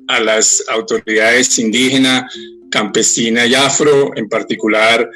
a las autoridades indígenas, campesina y afro, en particular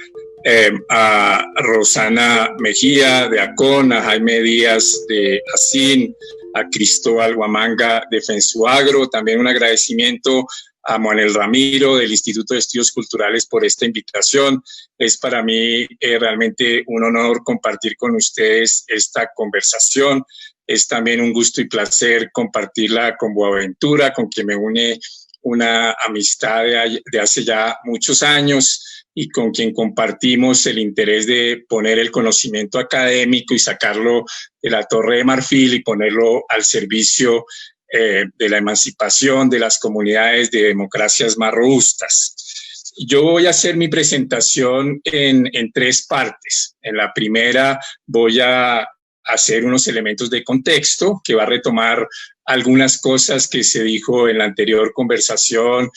a Rosana Mejía de Acon, a Jaime Díaz de Asín, a Cristóbal Huamanga de Fensuagro. También un agradecimiento a Manuel Ramiro del Instituto de Estudios Culturales por esta invitación. Es para mí realmente un honor compartir con ustedes esta conversación. Es también un gusto y placer compartirla con Boaventura, con quien me une una amistad de hace ya muchos años y con quien compartimos el interés de poner el conocimiento académico y sacarlo de la Torre de Marfil y ponerlo al servicio de la emancipación de las comunidades de democracias más robustas. Yo voy a hacer mi presentación en 3 partes. En la primera voy a hacer unos elementos de contexto que va a retomar algunas cosas que se dijo en la anterior conversación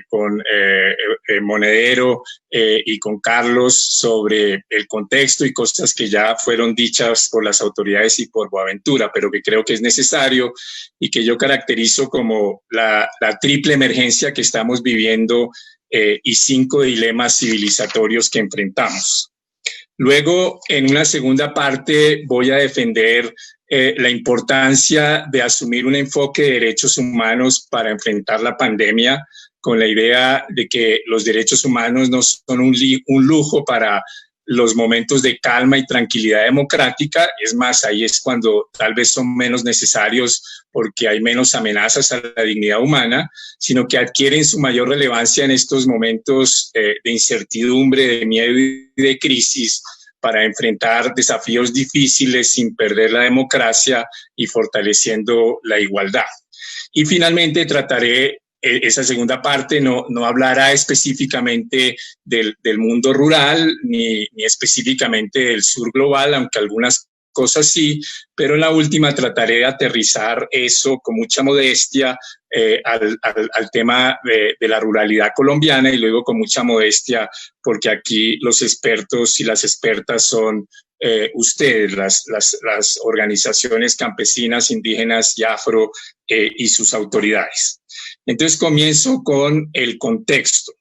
con Monedero y con Carlos sobre el contexto y cosas que ya fueron dichas por las autoridades y por Boaventura, pero que creo que es necesario y que yo caracterizo como la triple emergencia que estamos viviendo y 5 dilemas civilizatorios que enfrentamos. Luego, en una segunda parte, voy a defender la importancia de asumir un enfoque de derechos humanos para enfrentar la pandemia, con la idea de que los derechos humanos no son un lujo para los momentos de calma y tranquilidad democrática. Es más, ahí es cuando tal vez son menos necesarios porque hay menos amenazas a la dignidad humana, sino que adquieren su mayor relevancia en estos momentos de incertidumbre, de miedo y de crisis, para enfrentar desafíos difíciles sin perder la democracia y fortaleciendo la igualdad. Y finalmente trataré, esa segunda parte no hablará específicamente del mundo rural ni específicamente del sur global, aunque algunas cosas sí, pero en la última trataré de aterrizar eso con mucha modestia al tema de la ruralidad colombiana y luego con mucha modestia porque aquí los expertos y las expertas son ustedes, las organizaciones campesinas, indígenas y afro y sus autoridades. Entonces comienzo con el contexto.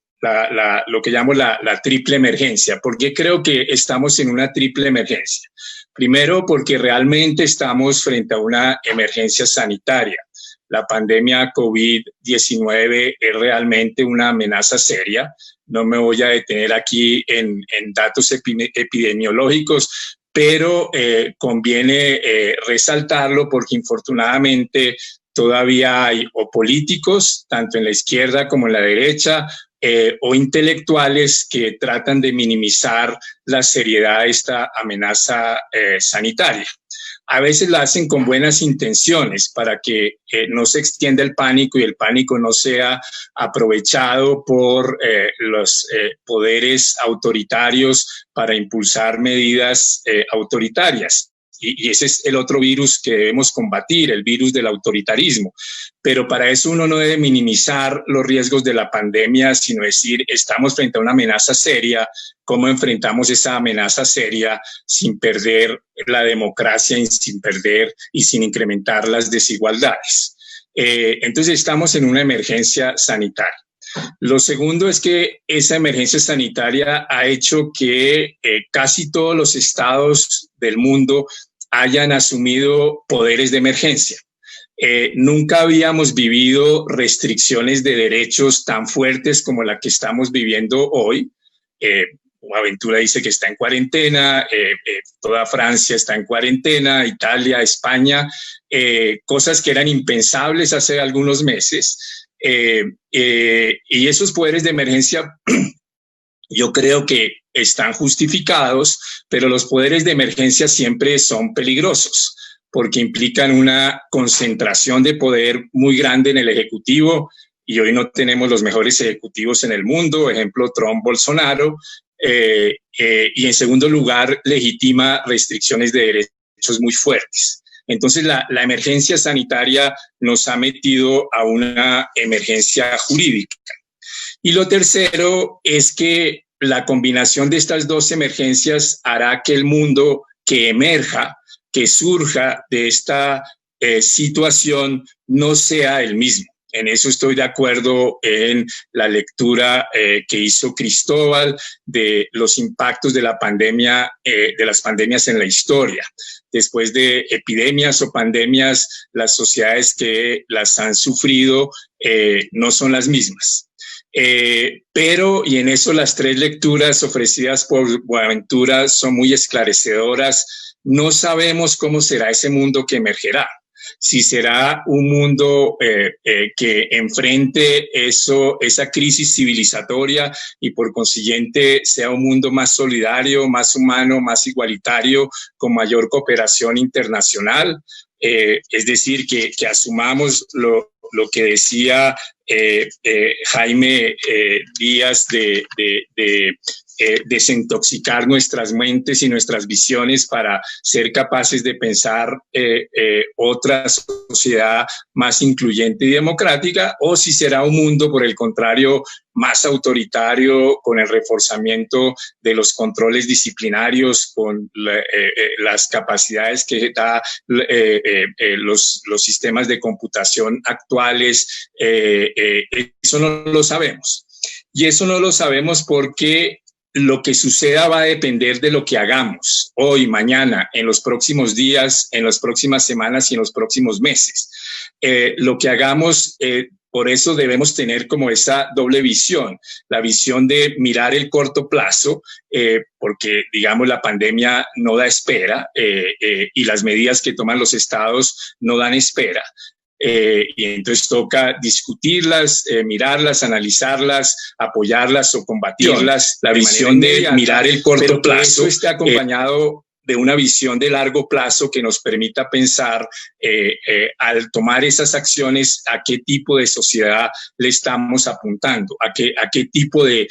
Lo que llamo la triple emergencia. ¿Por qué creo que estamos en una triple emergencia? Primero, porque realmente estamos frente a una emergencia sanitaria. La pandemia COVID-19 es realmente una amenaza seria. No me voy a detener aquí en datos epidemiológicos, pero conviene resaltarlo porque infortunadamente todavía hay o políticos, tanto en la izquierda como en la derecha, o intelectuales que tratan de minimizar la seriedad de esta amenaza sanitaria. A veces la hacen con buenas intenciones para que no se extienda el pánico y el pánico no sea aprovechado por los poderes autoritarios para impulsar medidas autoritarias. Y ese es el otro virus que debemos combatir, el virus del autoritarismo. Pero para eso uno no debe minimizar los riesgos de la pandemia, sino decir, estamos frente a una amenaza seria, ¿cómo enfrentamos esa amenaza seria sin perder la democracia, sin perder y sin incrementar las desigualdades? Entonces estamos en una emergencia sanitaria. Lo segundo es que esa emergencia sanitaria ha hecho que casi todos los estados del mundo hayan asumido poderes de emergencia. Nunca habíamos vivido restricciones de derechos tan fuertes como la que estamos viviendo hoy. Boaventura dice que está en cuarentena, toda Francia está en cuarentena, Italia, España, cosas que eran impensables hace algunos meses. Y esos poderes de emergencia yo creo que están justificados, pero los poderes de emergencia siempre son peligrosos porque implican una concentración de poder muy grande en el Ejecutivo y hoy no tenemos los mejores ejecutivos en el mundo, ejemplo Trump, Bolsonaro, y en segundo lugar legitima restricciones de derechos muy fuertes. Entonces la emergencia sanitaria nos ha metido a una emergencia jurídica. Y lo tercero es que la combinación de estas dos emergencias hará que el mundo que emerja, que surja de esta situación, no sea el mismo. En eso estoy de acuerdo en la lectura que hizo Cristóbal de los impactos de la pandemia, de las pandemias en la historia. Después de epidemias o pandemias, las sociedades que las han sufrido no son las mismas. Pero, y en eso las tres lecturas ofrecidas por Boaventura son muy esclarecedoras, no sabemos cómo será ese mundo que emergerá. Si será un mundo que enfrente esa crisis civilizatoria y por consiguiente sea un mundo más solidario, más humano, más igualitario, con mayor cooperación internacional. Es decir, que asumamos lo que decía Jaime Díaz de desintoxicar nuestras mentes y nuestras visiones para ser capaces de pensar otra sociedad más incluyente y democrática, o si será un mundo, por el contrario, más autoritario, con el reforzamiento de los controles disciplinarios, con las capacidades que da los sistemas de computación actuales. Eso no lo sabemos. Y eso no lo sabemos porque lo que suceda va a depender de lo que hagamos hoy, mañana, en los próximos días, en las próximas semanas y en los próximos meses. Lo que hagamos, por eso debemos tener como esa doble visión, la visión de mirar el corto plazo, porque, digamos, la pandemia no da espera y las medidas que toman los estados no dan espera. Y entonces toca discutirlas, mirarlas, analizarlas, apoyarlas o combatirlas. La visión de mirar el corto plazo esté acompañado de una visión de largo plazo que nos permita pensar al tomar esas acciones a qué tipo de sociedad le estamos apuntando, a qué tipo de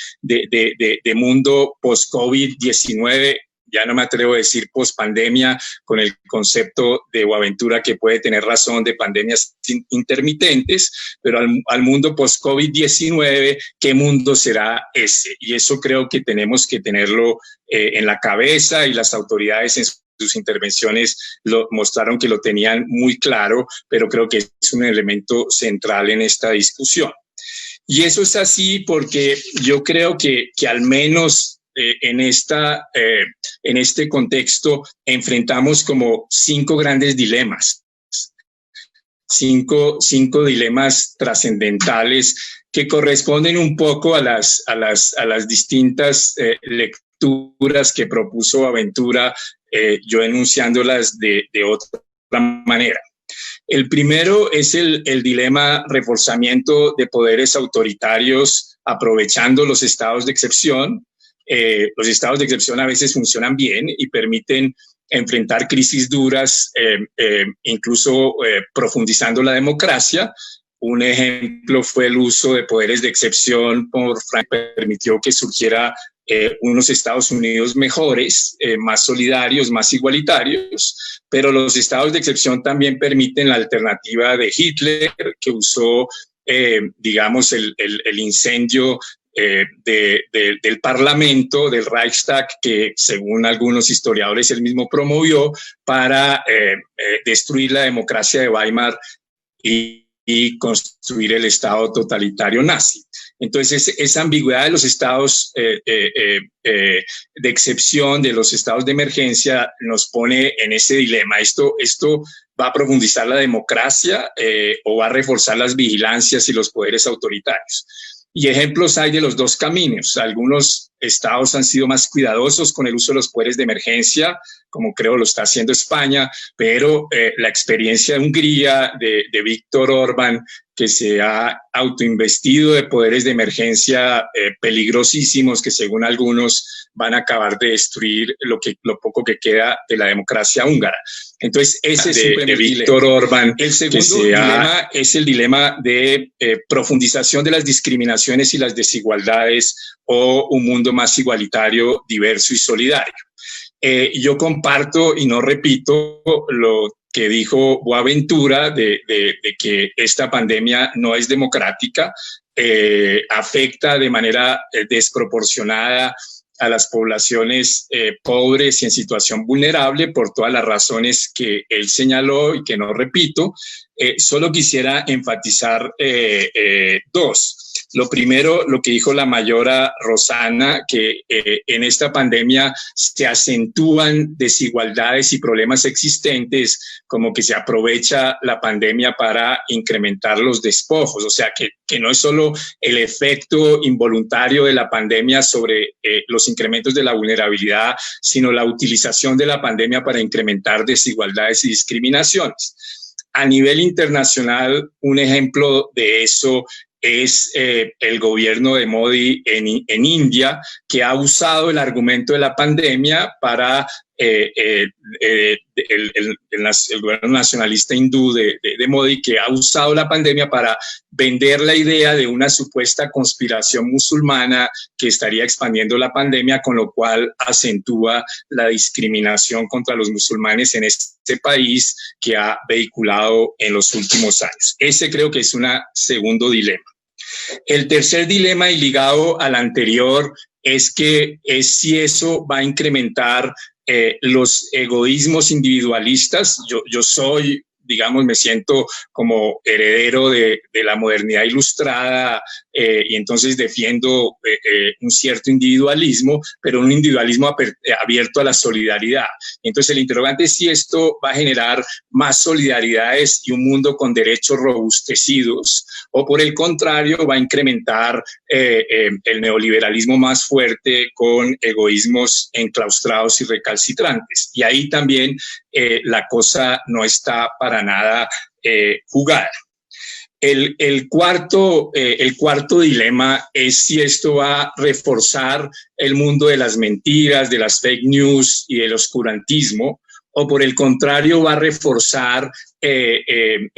mundo post-COVID-19. Ya no me atrevo a decir post-pandemia con el concepto de Boaventura, que puede tener razón, de pandemias intermitentes, pero al mundo post-COVID-19, ¿qué mundo será ese? Y eso creo que tenemos que tenerlo en la cabeza, y las autoridades en sus intervenciones mostraron que lo tenían muy claro, pero creo que es un elemento central en esta discusión. Y eso es así porque yo creo que al menos en este contexto enfrentamos como 5 grandes dilemas, cinco dilemas trascendentales que corresponden un poco a las distintas lecturas que propuso Boaventura, yo enunciándolas de otra manera. El primero es el dilema reforzamiento de poderes autoritarios aprovechando los estados de excepción. Los estados de excepción a veces funcionan bien y permiten enfrentar crisis duras, incluso profundizando la democracia. Un ejemplo fue el uso de poderes de excepción por Frank, permitió que surgiera unos Estados Unidos mejores, más solidarios, más igualitarios, pero los estados de excepción también permiten la alternativa de Hitler, que usó, digamos, el incendio del Parlamento, del Reichstag, que según algunos historiadores él mismo promovió para destruir la democracia de Weimar y construir el Estado totalitario nazi. Entonces, esa ambigüedad de los estados de excepción, de los estados de emergencia, nos pone en ese dilema. ¿Esto va a profundizar la democracia o va a reforzar las vigilancias y los poderes autoritarios? Y ejemplos hay de los dos caminos. Algunos estados han sido más cuidadosos con el uso de los poderes de emergencia, como creo lo está haciendo España, pero la experiencia de Hungría, de Víctor Orbán, que se ha autoinvestido de poderes de emergencia peligrosísimos que según algunos van a acabar de destruir lo poco que queda de la democracia húngara. Entonces, ese es de Víctor Orbán. El segundo dilema es el dilema de profundización de las discriminaciones y las desigualdades, o un mundo más igualitario, diverso y solidario. Yo comparto y no repito lo que dijo Boaventura de que esta pandemia no es democrática, afecta de manera desproporcionada a las poblaciones pobres y en situación vulnerable por todas las razones que él señaló y que no repito. Solo quisiera enfatizar dos. Lo primero, lo que dijo la mayora Rosana, que en esta pandemia se acentúan desigualdades y problemas existentes, como que se aprovecha la pandemia para incrementar los despojos. O sea, que no es solo el efecto involuntario de la pandemia sobre los incrementos de la vulnerabilidad, sino la utilización de la pandemia para incrementar desigualdades y discriminaciones. A nivel internacional, un ejemplo de eso es el gobierno de Modi en India, que ha usado el argumento de la pandemia para el gobierno nacionalista hindú de Modi, que ha usado la pandemia para vender la idea de una supuesta conspiración musulmana que estaría expandiendo la pandemia, con lo cual acentúa la discriminación contra los musulmanes en este país que ha vehiculado en los últimos años. Ese creo que es un segundo dilema. El tercer dilema, y ligado al anterior, es si eso va a incrementar los egoísmos individualistas. Yo soy, digamos, me siento como heredero de la modernidad ilustrada y entonces defiendo un cierto individualismo, pero un individualismo abierto a la solidaridad. Entonces el interrogante es si esto va a generar más solidaridades y un mundo con derechos robustecidos, o por el contrario va a incrementar el neoliberalismo más fuerte con egoísmos enclaustrados y recalcitrantes. Y ahí también la cosa no está para nada jugada. El cuarto dilema es si esto va a reforzar el mundo de las mentiras, de las fake news y del oscurantismo, o por el contrario va a reforzar el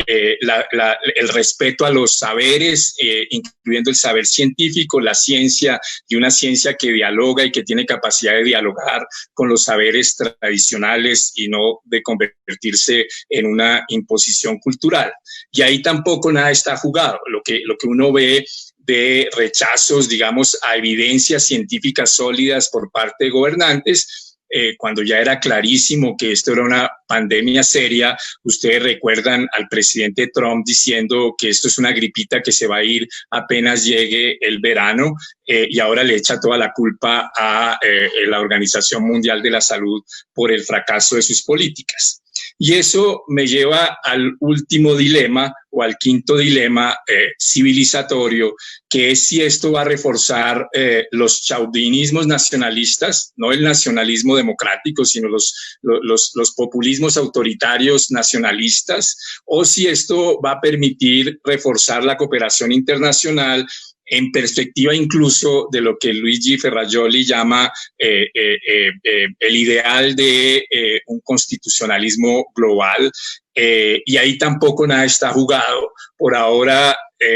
respeto a los saberes, incluyendo el saber científico, la ciencia, y una ciencia que dialoga y que tiene capacidad de dialogar con los saberes tradicionales y no de convertirse en una imposición cultural. Y ahí tampoco nada está jugado. Lo que uno ve de rechazos, digamos, a evidencias científicas sólidas por parte de gobernantes, cuando ya era clarísimo que esto era una pandemia seria. Ustedes recuerdan al presidente Trump diciendo que esto es una gripita que se va a ir apenas llegue el verano, y ahora le echa toda la culpa a la Organización Mundial de la Salud por el fracaso de sus políticas. Y eso me lleva al último dilema, o al quinto dilema civilizatorio, que es si esto va a reforzar los chauvinismos nacionalistas, no el nacionalismo democrático, sino los populismos autoritarios nacionalistas, o si esto va a permitir reforzar la cooperación internacional en perspectiva incluso de lo que Luigi Ferrajoli llama el ideal de un constitucionalismo global. Y ahí tampoco nada está jugado. Por ahora,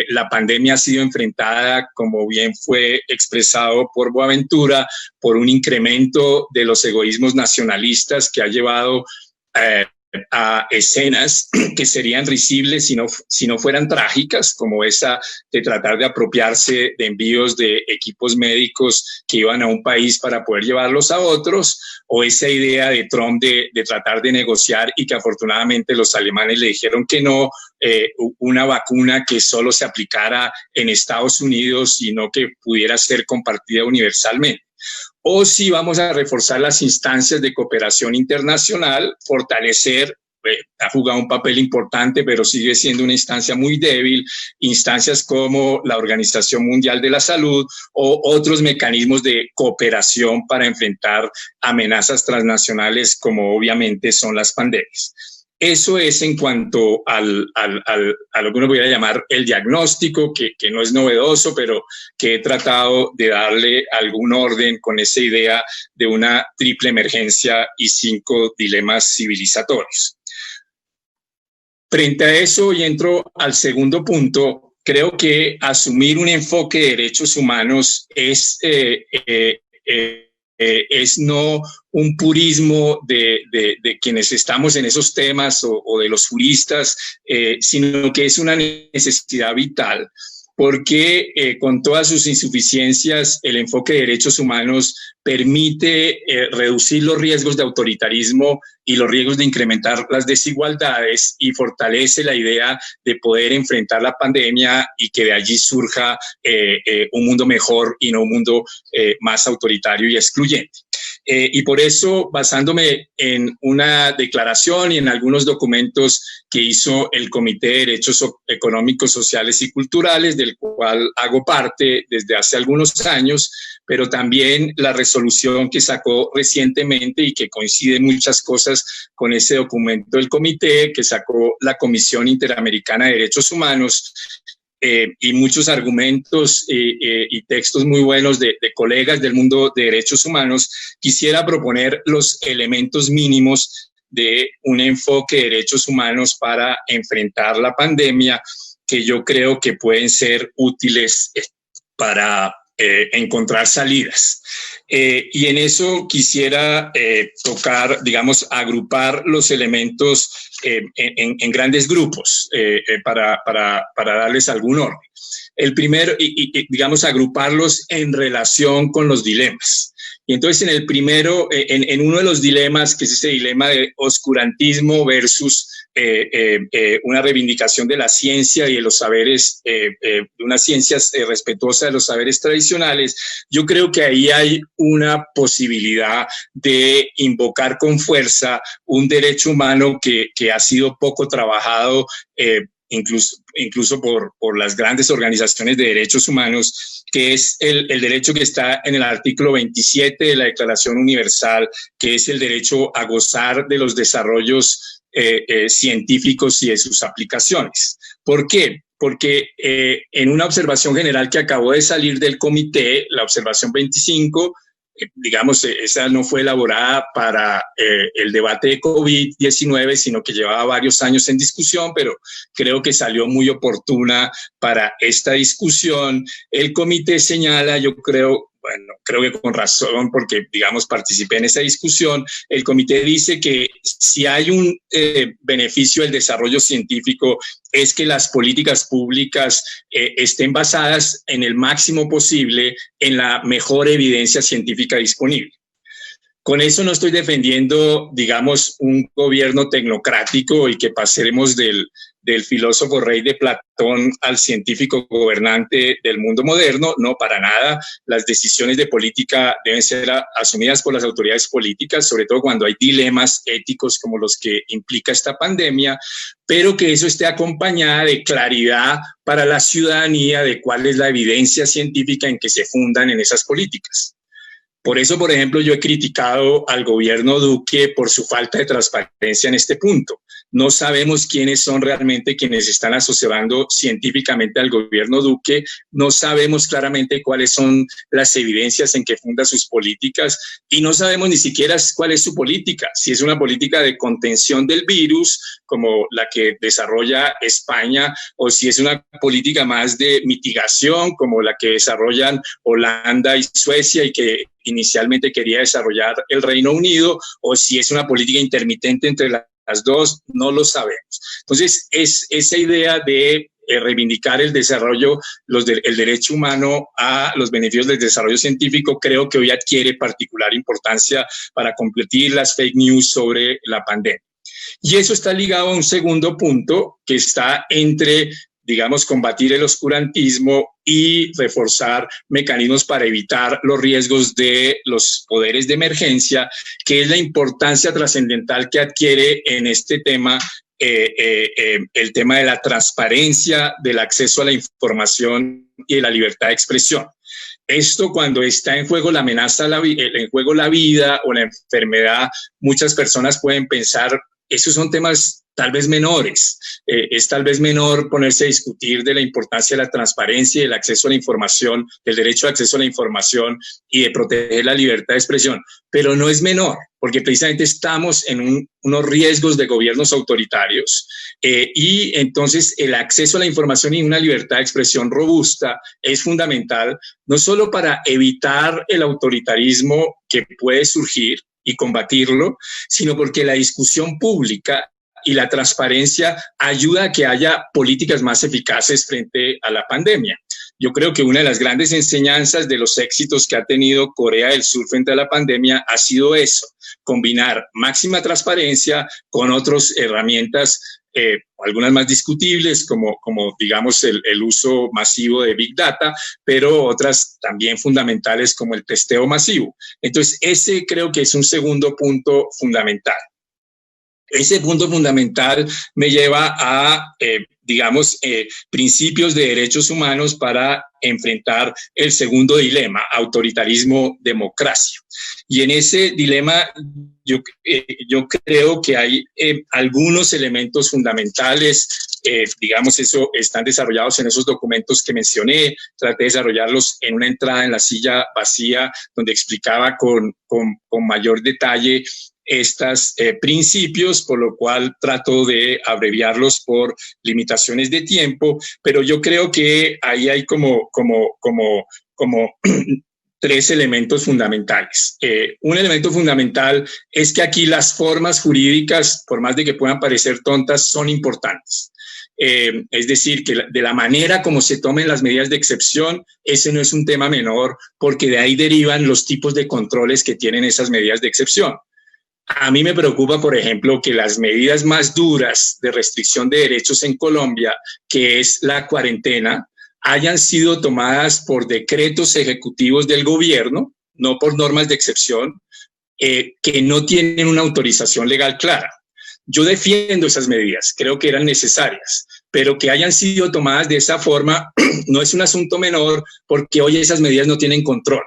la pandemia ha sido enfrentada, como bien fue expresado por Boaventura, por un incremento de los egoísmos nacionalistas que ha llevado a escenas que serían risibles si no fueran trágicas, como esa de tratar de apropiarse de envíos de equipos médicos que iban a un país para poder llevarlos a otros, o esa idea de Trump de tratar de negociar, y que afortunadamente los alemanes le dijeron que no, una vacuna que solo se aplicara en Estados Unidos y no que pudiera ser compartida universalmente. O si vamos a reforzar las instancias de cooperación internacional, fortalecer, ha jugado un papel importante, pero sigue siendo una instancia muy débil, instancias como la Organización Mundial de la Salud o otros mecanismos de cooperación para enfrentar amenazas transnacionales, como obviamente son las pandemias. Eso es en cuanto a lo que uno podría llamar el diagnóstico, que no es novedoso, pero que he tratado de darle algún orden con esa idea de una triple emergencia y 5 dilemas civilizatorios. Frente a eso, y entro al segundo punto, creo que asumir un enfoque de derechos humanos es no un purismo de quienes estamos en esos temas o de los juristas, sino que es una necesidad vital, porque con todas sus insuficiencias, el enfoque de derechos humanos permite reducir los riesgos de autoritarismo y los riesgos de incrementar las desigualdades, y fortalece la idea de poder enfrentar la pandemia y que de allí surja un mundo mejor y no un mundo más autoritario y excluyente. Y por eso, basándome en una declaración y en algunos documentos que hizo el Comité de Derechos Económicos, Sociales y Culturales, del cual hago parte desde hace algunos años, pero también la resolución que sacó recientemente y que coincide en muchas cosas con ese documento del comité que sacó la Comisión Interamericana de Derechos Humanos, y muchos argumentos y textos muy buenos de colegas del mundo de derechos humanos, quisiera proponer los elementos mínimos de un enfoque de derechos humanos para enfrentar la pandemia, que yo creo que pueden ser útiles para encontrar salidas. Y en eso quisiera tocar, digamos, agrupar los elementos en grandes grupos para darles algún orden. El primero, digamos, agruparlos en relación con los dilemas. Y entonces en el primero, en uno de los dilemas, que es ese dilema de oscurantismo versus una reivindicación de la ciencia y de los saberes, de una ciencia respetuosa de los saberes tradicionales, yo creo que ahí hay una posibilidad de invocar con fuerza un derecho humano que ha sido poco trabajado, incluso por las grandes organizaciones de derechos humanos, que es el derecho que está en el artículo 27 de la Declaración Universal, que es el derecho a gozar de los desarrollos científicos y de sus aplicaciones. ¿Por qué? Porque en una observación general que acabó de salir del comité, la observación 25, digamos, esa no fue elaborada para el debate de COVID-19, sino que llevaba varios años en discusión, pero creo que salió muy oportuna para esta discusión. El comité señala, yo creo, bueno, creo que con razón, porque, digamos, participé en esa discusión, el comité dice que si hay un beneficio del desarrollo científico es que las políticas públicas estén basadas en el máximo posible en la mejor evidencia científica disponible. Con eso no estoy defendiendo, digamos, un gobierno tecnocrático y que pasemos del filósofo rey de Platón al científico gobernante del mundo moderno. No, para nada. Las decisiones de política deben ser asumidas por las autoridades políticas, sobre todo cuando hay dilemas éticos como los que implica esta pandemia, pero que eso esté acompañada de claridad para la ciudadanía de cuál es la evidencia científica en que se fundan en esas políticas. Por eso, por ejemplo, yo he criticado al gobierno Duque por su falta de transparencia en este punto. No sabemos quiénes son realmente quienes están asesorando científicamente al gobierno Duque. No sabemos claramente cuáles son las evidencias en que funda sus políticas y no sabemos ni siquiera cuál es su política. Si es una política de contención del virus, como la que desarrolla España, o si es una política más de mitigación, como la que desarrollan Holanda y Suecia y que inicialmente quería desarrollar el Reino Unido, o si es una política intermitente entre las dos, no lo sabemos. Entonces, es esa idea de reivindicar el desarrollo, el derecho humano a los beneficios del desarrollo científico, creo que hoy adquiere particular importancia para combatir las fake news sobre la pandemia. Y eso está ligado a un segundo punto que está entre, digamos, combatir el oscurantismo y reforzar mecanismos para evitar los riesgos de los poderes de emergencia, que es la importancia trascendental que adquiere en este tema el tema de la transparencia, del acceso a la información y de la libertad de expresión. Esto, cuando está en juego la amenaza, en juego la vida o la enfermedad, muchas personas pueden pensar, esos son temas tal vez menores. Es tal vez menor ponerse a discutir de la importancia de la transparencia y del acceso a la información, del derecho de acceso a la información y de proteger la libertad de expresión. Pero no es menor, porque precisamente estamos en unos riesgos de gobiernos autoritarios y entonces el acceso a la información y una libertad de expresión robusta es fundamental, no solo para evitar el autoritarismo que puede surgir y combatirlo, sino porque la discusión pública y la transparencia ayuda a que haya políticas más eficaces frente a la pandemia. yo creo que una de las grandes enseñanzas de los éxitos que ha tenido Corea del Sur frente a la pandemia ha sido eso, combinar máxima transparencia con otras herramientas, algunas más discutibles, como digamos el uso masivo de Big Data, pero otras también fundamentales como el testeo masivo. Entonces, ese creo que es un segundo punto fundamental. Ese punto fundamental me lleva a, digamos, principios de derechos humanos para enfrentar el segundo dilema, autoritarismo-democracia. Y en ese dilema yo creo que hay algunos elementos fundamentales, digamos, eso están desarrollados en esos documentos que mencioné. Traté de desarrollarlos en una entrada en la silla vacía, donde explicaba con mayor detalle estos principios, por lo cual trato de abreviarlos por limitaciones de tiempo, pero yo creo que ahí hay como tres elementos fundamentales. Un elemento fundamental es que aquí las formas jurídicas, por más de que puedan parecer tontas, son importantes. Es decir, que de la manera como se tomen las medidas de excepción, ese no es un tema menor, porque de ahí derivan los tipos de controles que tienen esas medidas de excepción. A mí me preocupa, por ejemplo, que las medidas más duras de restricción de derechos en Colombia, que es la cuarentena, hayan sido tomadas por decretos ejecutivos del gobierno, no por normas de excepción, que no tienen una autorización legal clara. Yo defiendo esas medidas, creo que eran necesarias, pero que hayan sido tomadas de esa forma no es un asunto menor, porque hoy esas medidas no tienen control.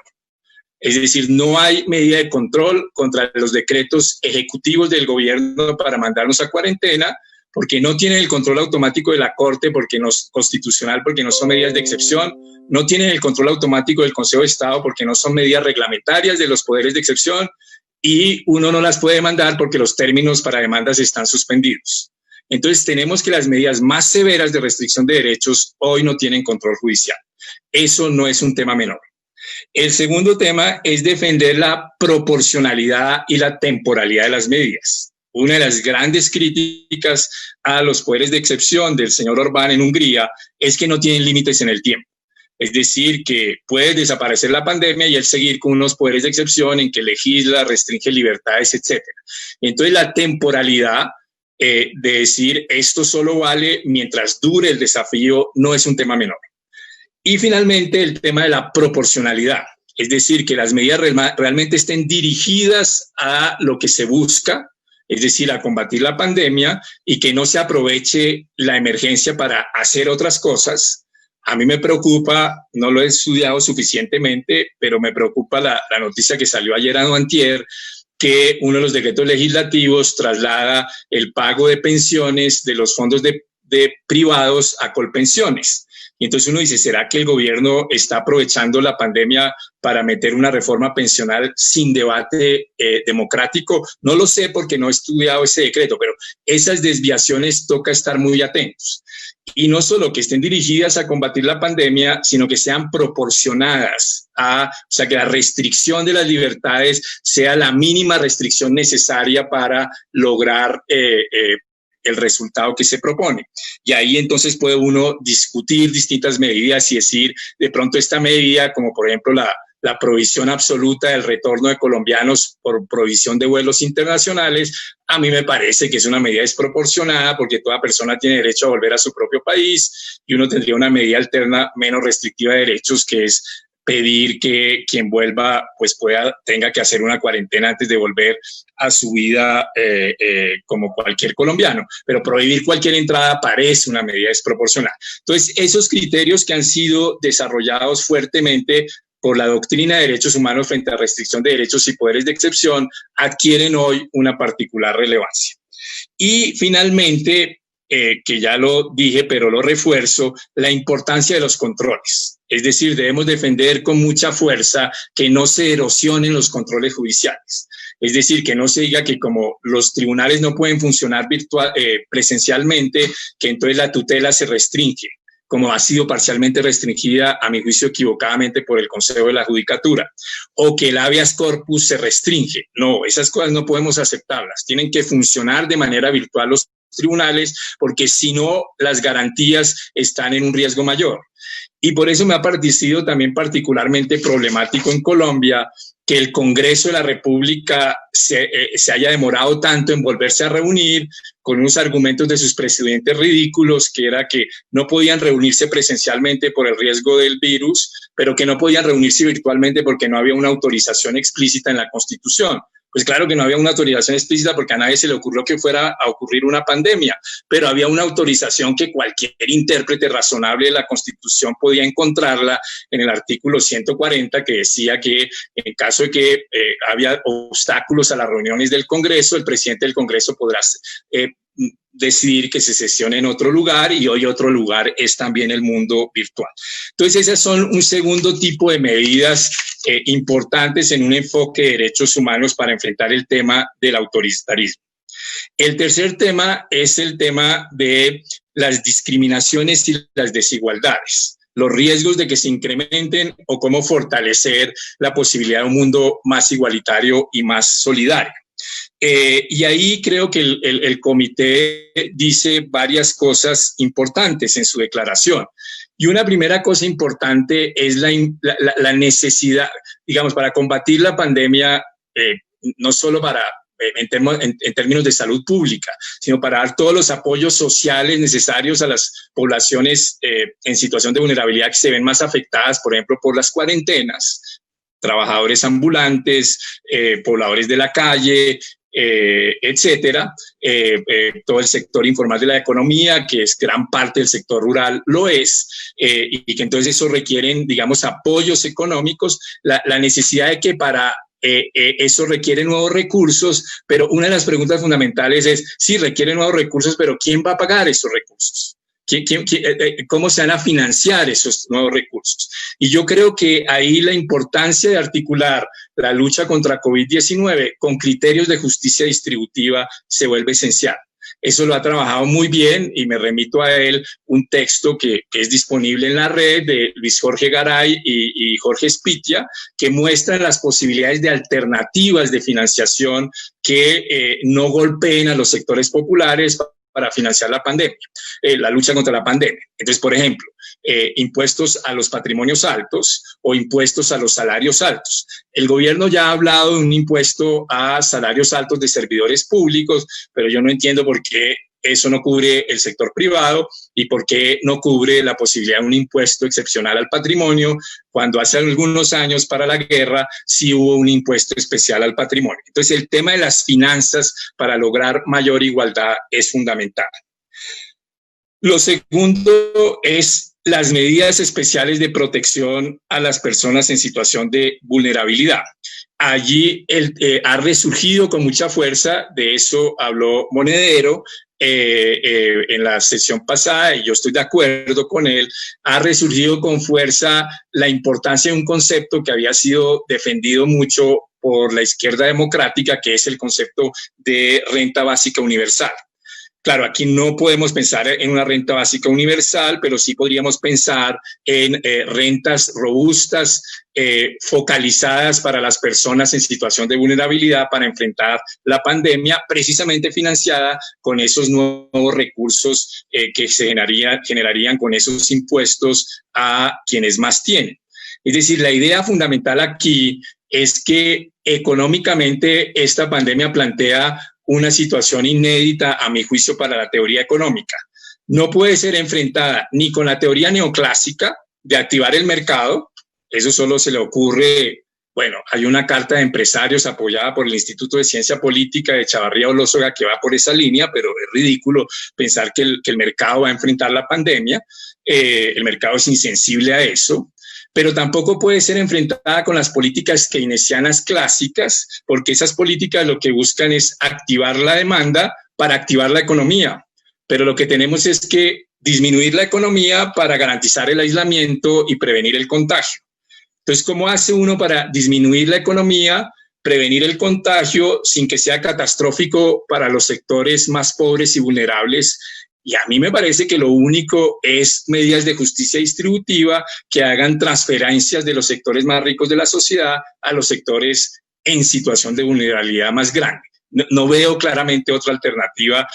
Es decir, no hay medida de control contra los decretos ejecutivos del gobierno para mandarnos a cuarentena, porque no tienen el control automático de la Corte, porque no es constitucional, porque no son medidas de excepción, no tienen el control automático del Consejo de Estado, porque no son medidas reglamentarias de los poderes de excepción, y uno no las puede mandar porque los términos para demandas están suspendidos. Entonces tenemos que las medidas más severas de restricción de derechos hoy no tienen control judicial. Eso no es un tema menor. El segundo tema es defender la proporcionalidad y la temporalidad de las medidas. Una de las grandes críticas a los poderes de excepción del señor Orbán en Hungría es que no tienen límites en el tiempo. Es decir, que puede desaparecer la pandemia y él seguir con unos poderes de excepción en que legisla, restringe libertades, etc. Entonces, la temporalidad de decir esto solo vale mientras dure el desafío no es un tema menor. Y finalmente, el tema de la proporcionalidad, es decir, que las medidas realmente estén dirigidas a lo que se busca, es decir, a combatir la pandemia, y que no se aproveche la emergencia para hacer otras cosas. A mí me preocupa, no lo he estudiado suficientemente, pero me preocupa la noticia que salió ayer o antier, que uno de los decretos legislativos traslada el pago de pensiones de los fondos de privados a Colpensiones. Y entonces uno dice, ¿será que el gobierno está aprovechando la pandemia para meter una reforma pensional sin debate democrático? No lo sé porque no he estudiado ese decreto, pero esas desviaciones toca estar muy atentos. Y no solo que estén dirigidas a combatir la pandemia, sino que sean proporcionadas o sea, que la restricción de las libertades sea la mínima restricción necesaria para lograr el resultado que se propone. Y ahí entonces puede uno discutir distintas medidas y decir, de pronto esta medida, como por ejemplo la prohibición absoluta del retorno de colombianos por prohibición de vuelos internacionales, a mí me parece que es una medida desproporcionada porque toda persona tiene derecho a volver a su propio país y uno tendría una medida alterna menos restrictiva de derechos, que es pedir que quien vuelva pues tenga que hacer una cuarentena antes de volver a su vida como cualquier colombiano. Pero prohibir cualquier entrada parece una medida desproporcionada. Entonces, esos criterios que han sido desarrollados fuertemente por la doctrina de derechos humanos frente a restricción de derechos y poderes de excepción adquieren hoy una particular relevancia. Y finalmente, que ya lo dije, pero lo refuerzo, la importancia de los controles. Es decir, debemos defender con mucha fuerza que no se erosionen los controles judiciales. Es decir, que no se diga que como los tribunales no pueden funcionar presencialmente, que entonces la tutela se restringe, como ha sido parcialmente restringida, a mi juicio equivocadamente, por el Consejo de la Judicatura, o que el habeas corpus se restringe. No, esas cosas no podemos aceptarlas. Tienen que funcionar de manera virtual los tribunales, porque si no, las garantías están en un riesgo mayor. Y por eso me ha parecido también particularmente problemático en Colombia que el Congreso de la República se haya demorado tanto en volverse a reunir con unos argumentos de sus presidentes ridículos, que era que no podían reunirse presencialmente por el riesgo del virus, pero que no podían reunirse virtualmente porque no había una autorización explícita en la Constitución. Pues claro que no había una autorización explícita porque a nadie se le ocurrió que fuera a ocurrir una pandemia, pero había una autorización que cualquier intérprete razonable de la Constitución podía encontrarla en el artículo 140, que decía que en caso de que había obstáculos a las reuniones del Congreso, el presidente del Congreso podrá decidir que se sesione en otro lugar, y hoy otro lugar es también el mundo virtual. Entonces, esas son un segundo tipo de medidas importantes en un enfoque de derechos humanos para enfrentar el tema del autoritarismo. El tercer tema es el tema de las discriminaciones y las desigualdades, los riesgos de que se incrementen o cómo fortalecer la posibilidad de un mundo más igualitario y más solidario. Y ahí creo que el comité dice varias cosas importantes en su declaración. Y una primera cosa importante es la necesidad, digamos, para combatir la pandemia, no solo en términos de salud pública, sino para dar todos los apoyos sociales necesarios a las poblaciones en situación de vulnerabilidad que se ven más afectadas, por ejemplo, por las cuarentenas, trabajadores ambulantes, pobladores de la calle, etcétera, todo el sector informal de la economía, que es gran parte del sector rural, lo es, y que entonces eso requieren, digamos, apoyos económicos, la necesidad de que para eso requiere nuevos recursos, pero una de las preguntas fundamentales es, sí, requiere nuevos recursos, pero ¿quién va a pagar esos recursos? ¿Cómo se van a financiar esos nuevos recursos? Y yo creo que ahí la importancia de articular la lucha contra COVID-19 con criterios de justicia distributiva se vuelve esencial. Eso lo ha trabajado muy bien y me remito a él, un texto que es disponible en la red de Luis Jorge Garay y Jorge Spitia, que muestran las posibilidades de alternativas de financiación que no golpeen a los sectores populares para financiar la pandemia, la lucha contra la pandemia. Entonces, por ejemplo, impuestos a los patrimonios altos o impuestos a los salarios altos. El gobierno ya ha hablado de un impuesto a salarios altos de servidores públicos, pero yo no entiendo por qué eso no cubre el sector privado y por qué no cubre la posibilidad de un impuesto excepcional al patrimonio, cuando hace algunos años para la guerra sí hubo un impuesto especial al patrimonio. Entonces, el tema de las finanzas para lograr mayor igualdad es fundamental. Lo segundo es las medidas especiales de protección a las personas en situación de vulnerabilidad. Allí ha resurgido con mucha fuerza, de eso habló Monedero en la sesión pasada, y yo estoy de acuerdo con él, ha resurgido con fuerza la importancia de un concepto que había sido defendido mucho por la izquierda democrática, que es el concepto de renta básica universal. Claro, aquí no podemos pensar en una renta básica universal, pero sí podríamos pensar en rentas robustas, focalizadas para las personas en situación de vulnerabilidad para enfrentar la pandemia, precisamente financiada con esos nuevos recursos que se generarían con esos impuestos a quienes más tienen. Es decir, la idea fundamental aquí es que económicamente esta pandemia plantea una situación inédita, a mi juicio, para la teoría económica. No puede ser enfrentada ni con la teoría neoclásica de activar el mercado, eso solo se le ocurre, bueno, hay una carta de empresarios apoyada por el Instituto de Ciencia Política de Chavarría Olózoga que va por esa línea, pero es ridículo pensar que el mercado va a enfrentar la pandemia, el mercado es insensible a eso. Pero tampoco puede ser enfrentada con las políticas keynesianas clásicas, porque esas políticas lo que buscan es activar la demanda para activar la economía. Pero lo que tenemos es que disminuir la economía para garantizar el aislamiento y prevenir el contagio. Entonces, ¿cómo hace uno para disminuir la economía, prevenir el contagio sin que sea catastrófico para los sectores más pobres y vulnerables? Y a mí me parece que lo único es medidas de justicia distributiva que hagan transferencias de los sectores más ricos de la sociedad a los sectores en situación de vulnerabilidad más grande. No veo claramente otra alternativa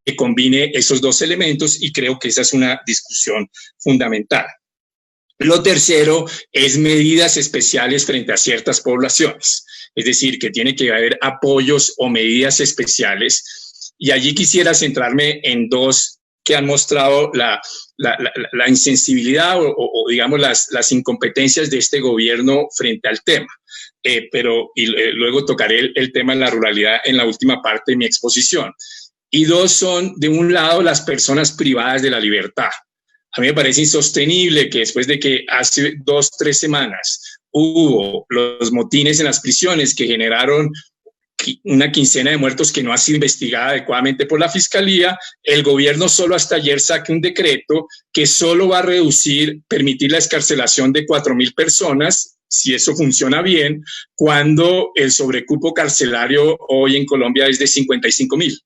que combine esos dos elementos, y creo que esa es una discusión fundamental. Lo tercero es medidas especiales frente a ciertas poblaciones, es decir, que tiene que haber apoyos o medidas especiales. Y allí quisiera centrarme en dos que han mostrado la insensibilidad o digamos, las incompetencias de este gobierno frente al tema. Luego tocaré el tema de la ruralidad en la última parte de mi exposición. Y dos son, de un lado, las personas privadas de la libertad. A mí me parece insostenible que después de que hace 2 o 3 semanas hubo los motines en las prisiones que generaron una quincena de muertos que no ha sido investigada adecuadamente por la Fiscalía, el gobierno solo hasta ayer saque un decreto que solo va a permitir la excarcelación de 4.000 personas, si eso funciona bien, cuando el sobrecupo carcelario hoy en Colombia es de 55.000.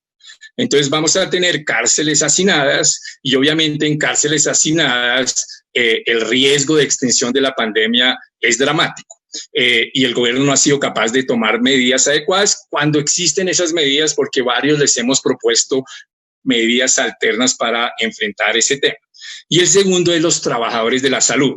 Entonces vamos a tener cárceles hacinadas y obviamente en cárceles hacinadas el riesgo de extensión de la pandemia es dramático. Y el gobierno no ha sido capaz de tomar medidas adecuadas cuando existen esas medidas, porque varios les hemos propuesto medidas alternas para enfrentar ese tema. Y el segundo es los trabajadores de la salud.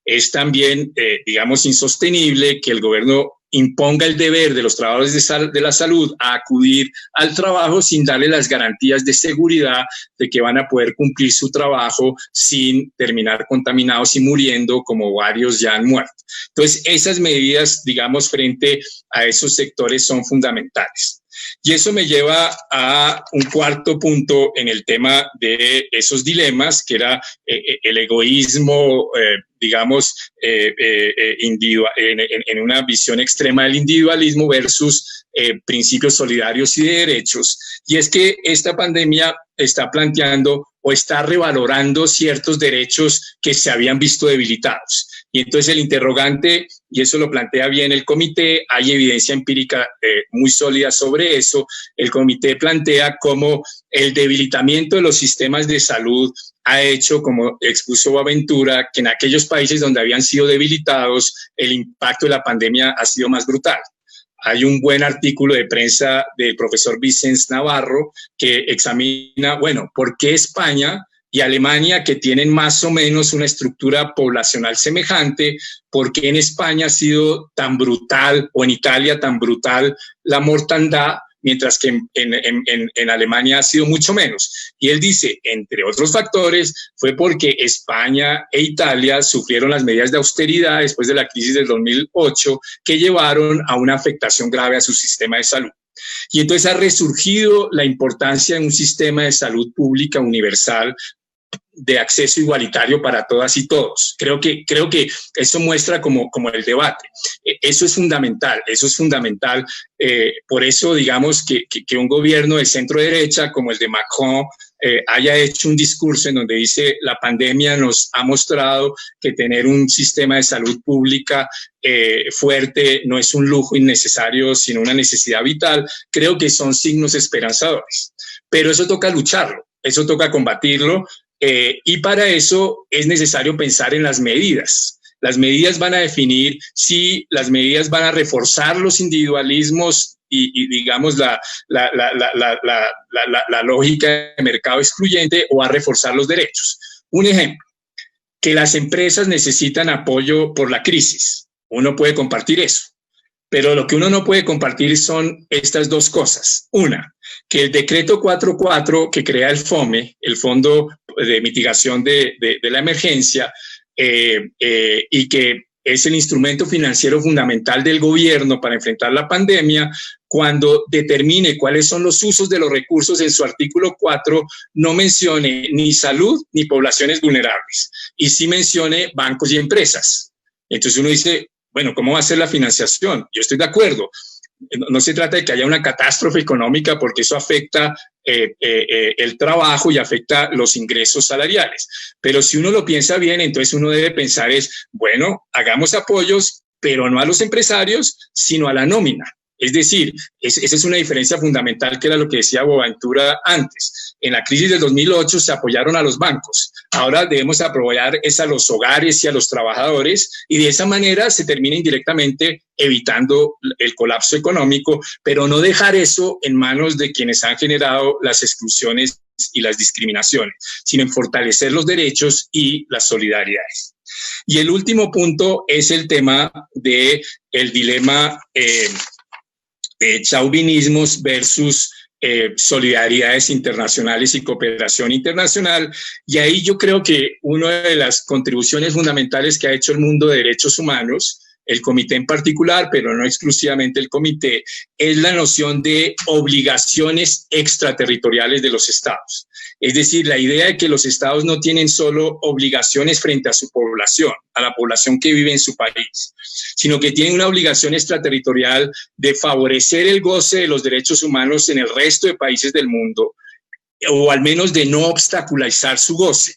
Es también, digamos, insostenible que el gobierno imponga el deber de los trabajadores de la salud a acudir al trabajo sin darle las garantías de seguridad de que van a poder cumplir su trabajo sin terminar contaminados y muriendo, como varios ya han muerto. Entonces, esas medidas, digamos, frente a esos sectores son fundamentales. Y eso me lleva a un cuarto punto en el tema de esos dilemas, que era el egoísmo, digamos, en una visión extrema del individualismo versus principios solidarios y de derechos. Y es que esta pandemia está planteando o está revalorando ciertos derechos que se habían visto debilitados. Y entonces el interrogante, y eso lo plantea bien el comité, hay evidencia empírica muy sólida sobre eso, el comité plantea cómo el debilitamiento de los sistemas de salud ha hecho, como expuso Boaventura, que en aquellos países donde habían sido debilitados, el impacto de la pandemia ha sido más brutal. Hay un buen artículo de prensa del profesor Vicens Navarro que examina, bueno, ¿por qué España y Alemania, que tienen más o menos una estructura poblacional semejante, por qué en España ha sido tan brutal, o en Italia tan brutal la mortandad, mientras que en Alemania ha sido mucho menos? Y él dice, entre otros factores, fue porque España e Italia sufrieron las medidas de austeridad después de la crisis del 2008, que llevaron a una afectación grave a su sistema de salud. Y entonces ha resurgido la importancia de un sistema de salud pública universal de acceso igualitario para todas y todos. Creo que eso muestra como el debate. Eso es fundamental, por eso digamos que un gobierno de centro derecha como el de Macron haya hecho un discurso en donde dice la pandemia nos ha mostrado que tener un sistema de salud pública fuerte no es un lujo innecesario, sino una necesidad vital. Creo que son signos esperanzadores, pero eso toca lucharlo, eso toca combatirlo. Y para eso es necesario pensar en las medidas. Las medidas van a definir si las medidas van a reforzar los individualismos y digamos, la lógica de mercado excluyente, o a reforzar los derechos. Un ejemplo, que las empresas necesitan apoyo por la crisis. Uno puede compartir eso. Pero lo que uno no puede compartir son estas dos cosas. Una, que el decreto 44 que crea el FOME, el Fondo de Mitigación de la Emergencia, y que es el instrumento financiero fundamental del gobierno para enfrentar la pandemia, cuando determine cuáles son los usos de los recursos en su artículo 4, no mencione ni salud ni poblaciones vulnerables, y sí mencione bancos y empresas. Entonces uno dice, bueno, ¿cómo va a ser la financiación? Yo estoy de acuerdo. No se trata de que haya una catástrofe económica, porque eso afecta el trabajo y afecta los ingresos salariales. Pero si uno lo piensa bien, entonces uno debe pensar bueno, hagamos apoyos, pero no a los empresarios, sino a la nómina. Es decir, esa es una diferencia fundamental, que era lo que decía Boaventura antes. En la crisis del 2008 se apoyaron a los bancos. Ahora debemos apoyar a los hogares y a los trabajadores, y de esa manera se termina indirectamente evitando el colapso económico, pero no dejar eso en manos de quienes han generado las exclusiones y las discriminaciones, sino en fortalecer los derechos y las solidaridades. Y el último punto es el tema del dilema chauvinismos versus solidaridades internacionales y cooperación internacional. Y ahí yo creo que una de las contribuciones fundamentales que ha hecho el mundo de derechos humanos, el comité en particular, pero no exclusivamente el comité, es la noción de obligaciones extraterritoriales de los estados. Es decir, la idea de que los estados no tienen solo obligaciones frente a su población, a la población que vive en su país, sino que tienen una obligación extraterritorial de favorecer el goce de los derechos humanos en el resto de países del mundo, o al menos de no obstaculizar su goce.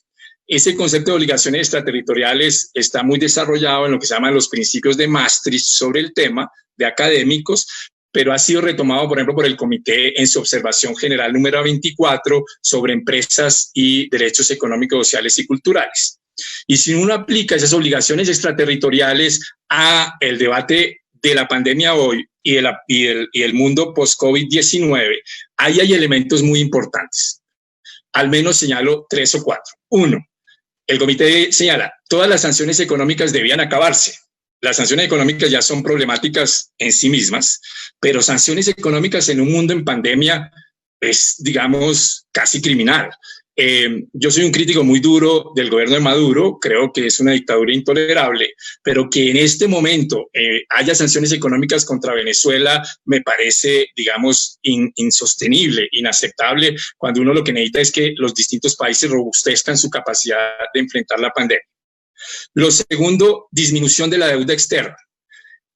Ese concepto de obligaciones extraterritoriales está muy desarrollado en lo que se llaman los principios de Maastricht sobre el tema de académicos, pero ha sido retomado, por ejemplo, por el comité en su observación general número 24 sobre empresas y derechos económicos, sociales y culturales. Y si uno aplica esas obligaciones extraterritoriales a el debate de la pandemia hoy y el mundo post-COVID-19, ahí hay elementos muy importantes. Al menos señalo 3 o 4. 1, el comité señala, todas las sanciones económicas debían acabarse. Las sanciones económicas ya son problemáticas en sí mismas, pero sanciones económicas en un mundo en pandemia es, digamos, casi criminal. Yo soy un crítico muy duro del gobierno de Maduro, creo que es una dictadura intolerable, pero que en este momento haya sanciones económicas contra Venezuela me parece, digamos, insostenible, inaceptable, cuando uno lo que necesita es que los distintos países robustezcan su capacidad de enfrentar la pandemia. Lo segundo, disminución de la deuda externa.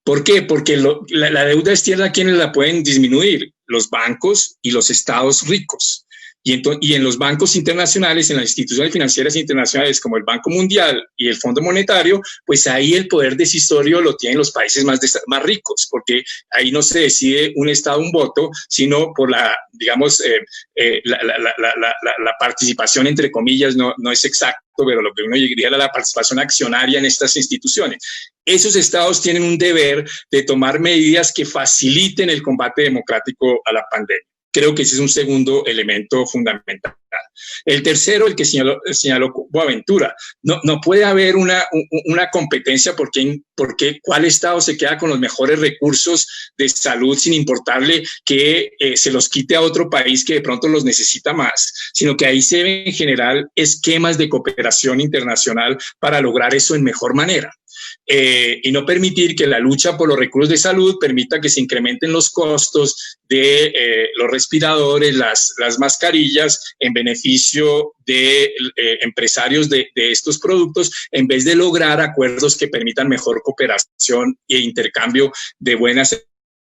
¿Por qué? Porque la deuda externa, ¿quiénes la pueden disminuir? Los bancos y los estados ricos. Y en los bancos internacionales, en las instituciones financieras internacionales como el Banco Mundial y el Fondo Monetario, pues ahí el poder decisorio lo tienen los países más ricos, porque ahí no se decide un Estado, un voto, sino por la, digamos, la participación, entre comillas, no es exacto, pero lo que uno diría era la participación accionaria en estas instituciones. Esos estados tienen un deber de tomar medidas que faciliten el combate democrático a la pandemia. Creo que ese es un segundo elemento fundamental. El tercero, el que señaló Boaventura, no puede haber una competencia porque cuál Estado se queda con los mejores recursos de salud sin importarle que se los quite a otro país que de pronto los necesita más, sino que ahí se deben generar esquemas de cooperación internacional para lograr eso en mejor manera. Y no permitir que la lucha por los recursos de salud permita que se incrementen los costos de los respiradores, las mascarillas, en beneficio de empresarios de estos productos, en vez de lograr acuerdos que permitan mejor cooperación e intercambio de buenas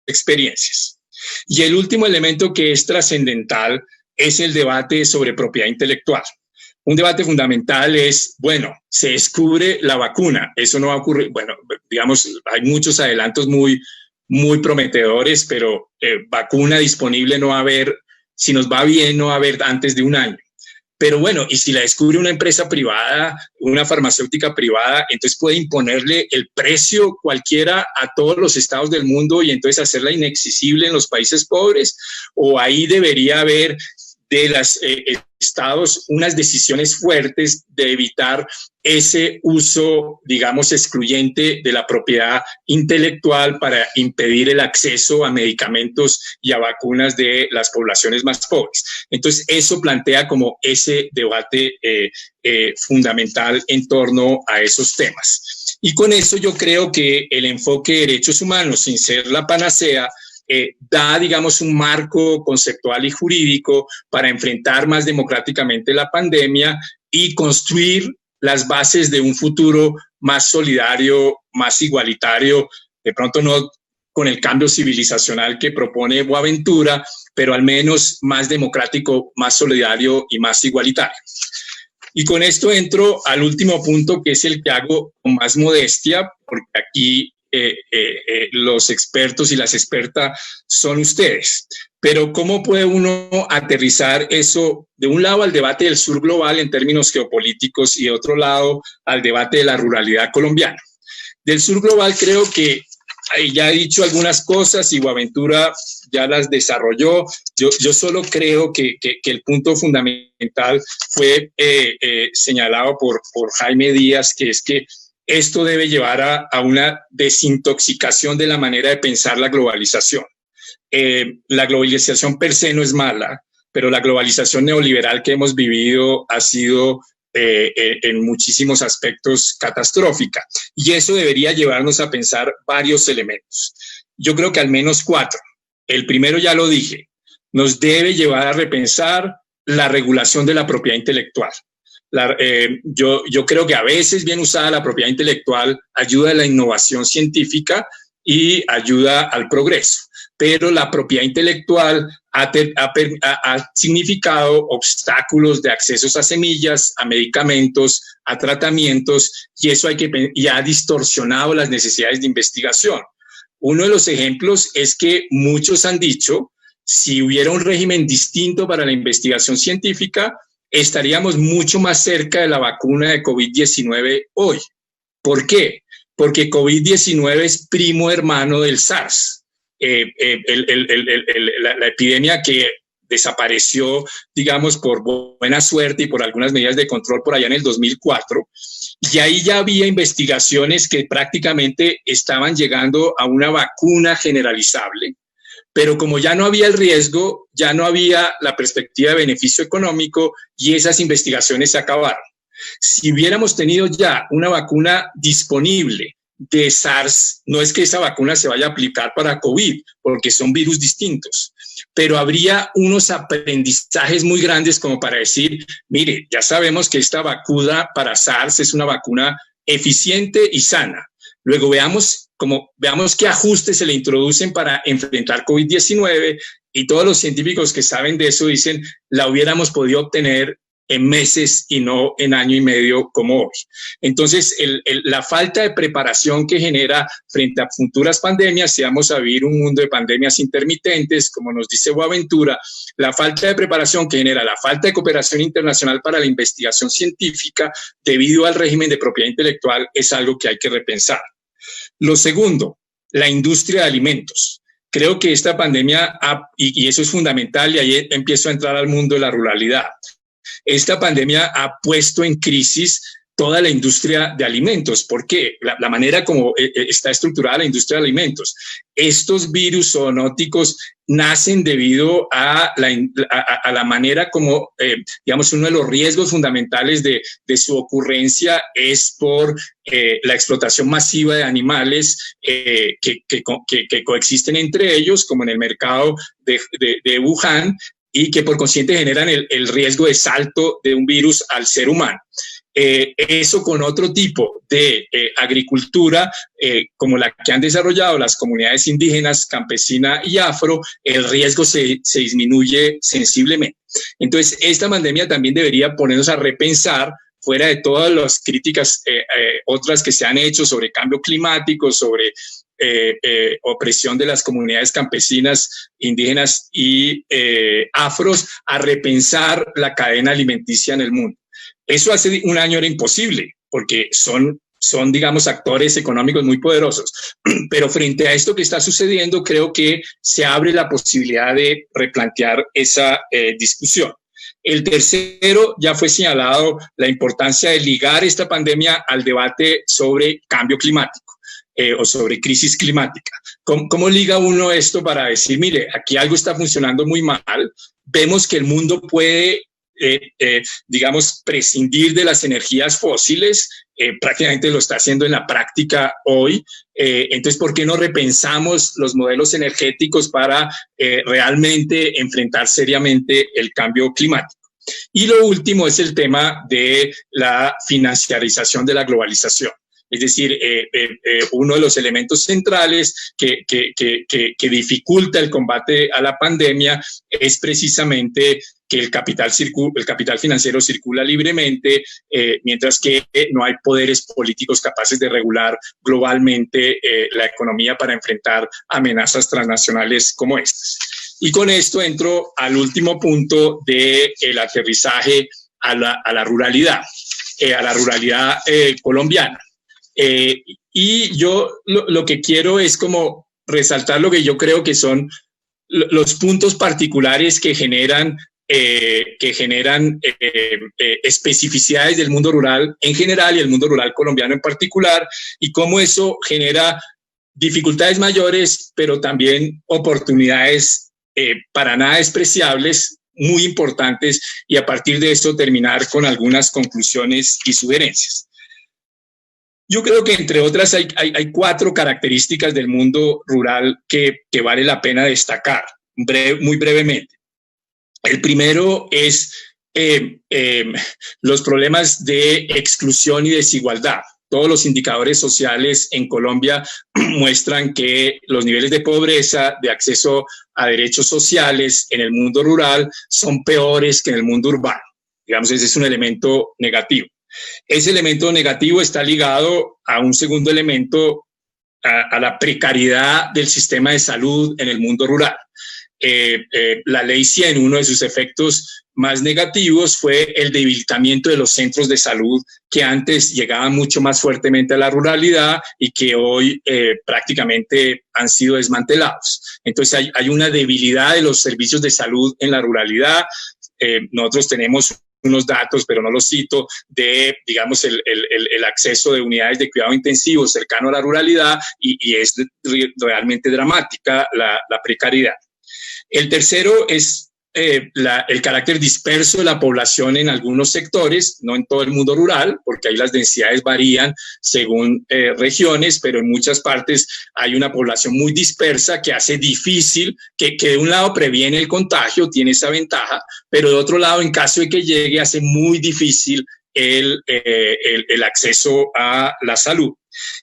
experiencias. Y el último elemento que es trascendental es el debate sobre propiedad intelectual. Un debate fundamental es, bueno, se descubre la vacuna, eso no va a ocurrir, bueno, digamos, hay muchos adelantos muy prometedores, pero vacuna disponible no va a haber, si nos va bien, no va a haber antes de un año. Pero bueno, y si la descubre una empresa privada, una farmacéutica privada, entonces puede imponerle el precio cualquiera a todos los estados del mundo y entonces hacerla inaccesible en los países pobres, o ahí debería haber de los estados unas decisiones fuertes de evitar ese uso, digamos, excluyente de la propiedad intelectual para impedir el acceso a medicamentos y a vacunas de las poblaciones más pobres. Entonces, eso plantea como ese debate fundamental en torno a esos temas. Y con eso yo creo que el enfoque de derechos humanos, sin ser la panacea, da, digamos, un marco conceptual y jurídico para enfrentar más democráticamente la pandemia y construir las bases de un futuro más solidario, más igualitario, de pronto no con el cambio civilizacional que propone Boaventura, pero al menos más democrático, más solidario y más igualitario. Y con esto entro al último punto, que es el que hago con más modestia, porque aquí los expertos y las expertas son ustedes. Pero ¿cómo puede uno aterrizar eso de un lado al debate del sur global en términos geopolíticos y de otro lado al debate de la ruralidad colombiana? Del sur global creo que ya he dicho algunas cosas y Boaventura ya las desarrolló. Yo solo creo que el punto fundamental fue señalado por Jaime Díaz, que es que esto debe llevar a una desintoxicación de la manera de pensar la globalización. La globalización per se no es mala, pero la globalización neoliberal que hemos vivido ha sido en muchísimos aspectos catastrófica. Y eso debería llevarnos a pensar varios elementos. Yo creo que al menos 4. El primero ya lo dije, nos debe llevar a repensar la regulación de la propiedad intelectual. Yo creo que a veces bien usada la propiedad intelectual ayuda a la innovación científica y ayuda al progreso, pero la propiedad intelectual ha significado obstáculos de accesos a semillas, a medicamentos, a tratamientos, y ha distorsionado las necesidades de investigación. Uno de los ejemplos es que muchos han dicho, si hubiera un régimen distinto para la investigación científica, estaríamos mucho más cerca de la vacuna de COVID-19 hoy. ¿Por qué? Porque COVID-19 es primo hermano del SARS. La epidemia que desapareció, digamos, por buena suerte y por algunas medidas de control por allá en el 2004, y ahí ya había investigaciones que prácticamente estaban llegando a una vacuna generalizable, pero como ya no había el riesgo, ya no había la perspectiva de beneficio económico y esas investigaciones se acabaron. Si hubiéramos tenido ya una vacuna disponible de SARS, no es que esa vacuna se vaya a aplicar para COVID, porque son virus distintos, pero habría unos aprendizajes muy grandes como para decir, mire, ya sabemos que esta vacuna para SARS es una vacuna eficiente y sana. Luego veamos qué ajustes se le introducen para enfrentar COVID-19, y todos los científicos que saben de eso dicen, la hubiéramos podido obtener en meses y no en año y medio como hoy. Entonces, la falta de preparación que genera frente a futuras pandemias, si vamos a vivir un mundo de pandemias intermitentes, como nos dice Boaventura, la falta de preparación que genera la falta de cooperación internacional para la investigación científica debido al régimen de propiedad intelectual es algo que hay que repensar. Lo segundo, la industria de alimentos. Creo que esta pandemia, y eso es fundamental, y ahí empiezo a entrar al mundo de la ruralidad. Esta pandemia ha puesto en crisis toda la industria de alimentos. ¿Por qué? La manera como está estructurada la industria de alimentos. Estos virus zoonóticos nacen debido a la manera como, digamos, uno de los riesgos fundamentales de su ocurrencia es por la explotación masiva de animales que coexisten entre ellos, como en el mercado de Wuhan, y que por consiguiente generan el riesgo de salto de un virus al ser humano. Eso con otro tipo de agricultura, como la que han desarrollado las comunidades indígenas, campesina y afro, el riesgo se disminuye sensiblemente. Entonces, esta pandemia también debería ponernos a repensar, fuera de todas las críticas otras que se han hecho sobre cambio climático, sobre opresión de las comunidades campesinas, indígenas y afros, a repensar la cadena alimenticia en el mundo. Eso hace un año era imposible, porque son, digamos, actores económicos muy poderosos. Pero frente a esto que está sucediendo, creo que se abre la posibilidad de replantear esa discusión. El tercero, ya fue señalado, la importancia de ligar esta pandemia al debate sobre cambio climático. O sobre crisis climática. ¿Cómo liga uno esto para decir, mire, aquí algo está funcionando muy mal, vemos que el mundo puede, digamos, prescindir de las energías fósiles, prácticamente lo está haciendo en la práctica hoy, entonces, ¿por qué no repensamos los modelos energéticos para realmente enfrentar seriamente el cambio climático? Y lo último es el tema de la financiarización de la globalización. Es decir, uno de los elementos centrales que dificulta el combate a la pandemia es precisamente que el capital financiero circula libremente, mientras que no hay poderes políticos capaces de regular globalmente la economía para enfrentar amenazas transnacionales como estas. Y con esto entro al último punto del aterrizaje a la ruralidad colombiana. Y yo lo que quiero es como resaltar lo que yo creo que son los puntos particulares que generan que generan especificidades del mundo rural en general y el mundo rural colombiano en particular, y cómo eso genera dificultades mayores, pero también oportunidades para nada despreciables, muy importantes, y a partir de eso terminar con algunas conclusiones y sugerencias. Yo creo que entre otras hay 4 características del mundo rural que vale la pena destacar muy brevemente. El primero es los problemas de exclusión y desigualdad. Todos los indicadores sociales en Colombia muestran que los niveles de pobreza, de acceso a derechos sociales en el mundo rural son peores que en el mundo urbano. Digamos, ese es un elemento negativo. Ese elemento negativo está ligado a un segundo elemento, a la precariedad del sistema de salud en el mundo rural. La ley 100, uno de sus efectos más negativos fue el debilitamiento de los centros de salud que antes llegaban mucho más fuertemente a la ruralidad y que hoy prácticamente han sido desmantelados. Entonces hay una debilidad de los servicios de salud en la ruralidad. Nosotros tenemos unos datos, pero no los cito, de, digamos, el acceso de unidades de cuidado intensivo cercano a la ruralidad y es realmente dramática la precariedad. El tercero es el carácter disperso de la población en algunos sectores, no en todo el mundo rural, porque ahí las densidades varían según regiones, pero en muchas partes hay una población muy dispersa que hace difícil, que de un lado previene el contagio, tiene esa ventaja, pero de otro lado, en caso de que llegue, hace muy difícil el acceso a la salud.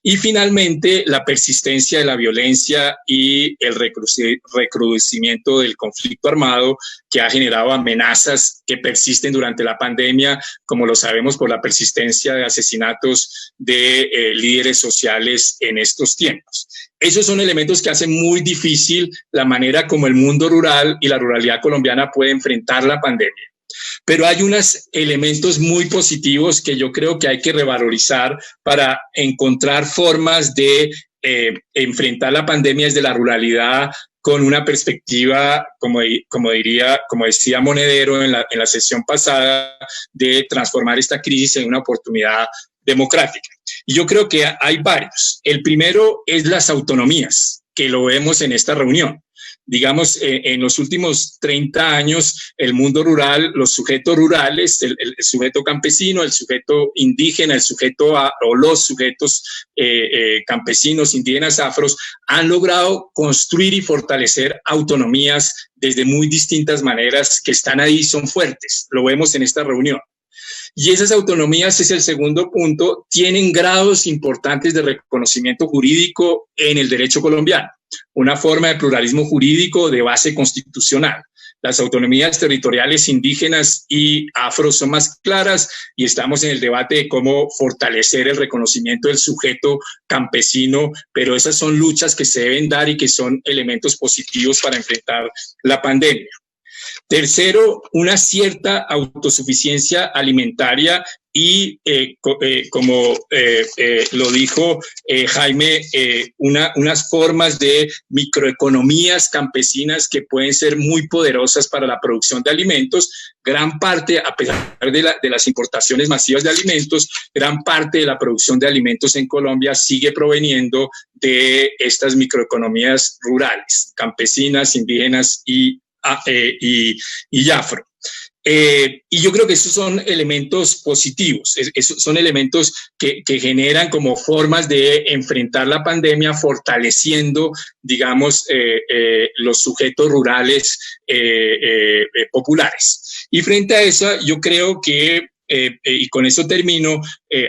Y finalmente, la persistencia de la violencia y el recrudecimiento del conflicto armado que ha generado amenazas que persisten durante la pandemia, como lo sabemos por la persistencia de asesinatos de líderes sociales en estos tiempos. Esos son elementos que hacen muy difícil la manera como el mundo rural y la ruralidad colombiana puede enfrentar la pandemia. Pero hay unos elementos muy positivos que yo creo que hay que revalorizar para encontrar formas de enfrentar la pandemia desde la ruralidad con una perspectiva, como decía Monedero en la sesión pasada, de transformar esta crisis en una oportunidad democrática. Y yo creo que hay varios. El primero es las autonomías, que lo vemos en esta reunión. Digamos, en los últimos 30 años, el mundo rural, los sujetos rurales, el sujeto campesino, el sujeto indígena, o los sujetos campesinos, indígenas, afros, han logrado construir y fortalecer autonomías desde muy distintas maneras que están ahí, son fuertes. Lo vemos en esta reunión. Y esas autonomías, es el segundo punto, tienen grados importantes de reconocimiento jurídico en el derecho colombiano, una forma de pluralismo jurídico de base constitucional. Las autonomías territoriales indígenas y afro son más claras y estamos en el debate de cómo fortalecer el reconocimiento del sujeto campesino, pero esas son luchas que se deben dar y que son elementos positivos para enfrentar la pandemia. Tercero, una cierta autosuficiencia alimentaria y, como lo dijo Jaime, unas formas de microeconomías campesinas que pueden ser muy poderosas para la producción de alimentos. Gran parte, a pesar de las importaciones masivas de alimentos, gran parte de la producción de alimentos en Colombia sigue proveniendo de estas microeconomías rurales, campesinas, indígenas y afro. Y yo creo que esos son elementos positivos, son elementos que generan como formas de enfrentar la pandemia, fortaleciendo, digamos, los sujetos rurales populares. Y frente a eso, yo creo que, y con eso termino,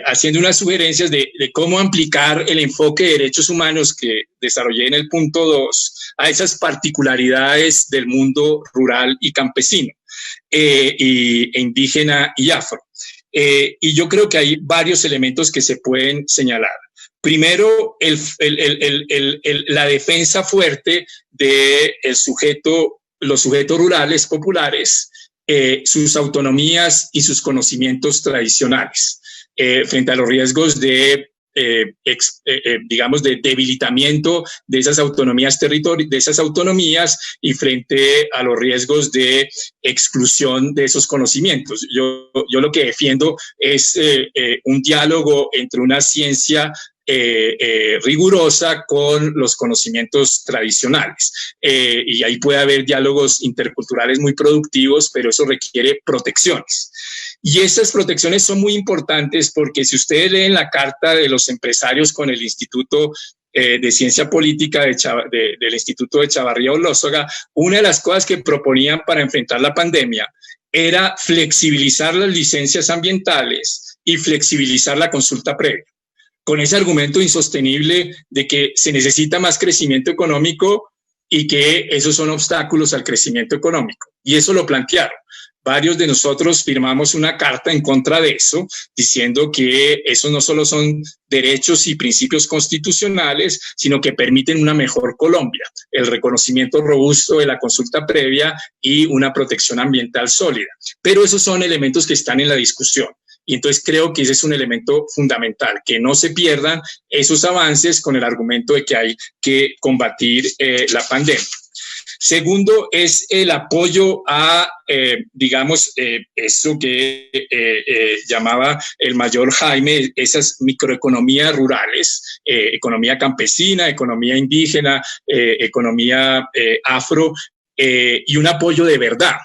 haciendo unas sugerencias de cómo aplicar el enfoque de derechos humanos que desarrollé en el punto 2 a esas particularidades del mundo rural y campesino, indígena y afro. Y yo creo que hay varios elementos que se pueden señalar. Primero, la defensa fuerte de los sujetos rurales populares, sus autonomías y sus conocimientos tradicionales frente a los riesgos de digamos, de debilitamiento de esas autonomías y frente a los riesgos de exclusión de esos conocimientos. Yo lo que defiendo es un diálogo entre una ciencia rigurosa con los conocimientos tradicionales. Y ahí puede haber diálogos interculturales muy productivos, pero eso requiere protecciones. Y estas protecciones son muy importantes porque si ustedes leen la carta de los empresarios con el Instituto de Ciencia Política del Instituto de Chavarría Olózaga, una de las cosas que proponían para enfrentar la pandemia era flexibilizar las licencias ambientales y flexibilizar la consulta previa, con ese argumento insostenible de que se necesita más crecimiento económico y que esos son obstáculos al crecimiento económico. Y eso lo plantearon. Varios de nosotros firmamos una carta en contra de eso, diciendo que esos no solo son derechos y principios constitucionales, sino que permiten una mejor Colombia, el reconocimiento robusto de la consulta previa y una protección ambiental sólida. Pero esos son elementos que están en la discusión. Y entonces creo que ese es un elemento fundamental, que no se pierdan esos avances con el argumento de que hay que combatir la pandemia. Segundo es el apoyo a, digamos, eso que llamaba el mayor Jaime, esas microeconomías rurales, economía campesina, economía indígena, economía afro, y un apoyo de verdad.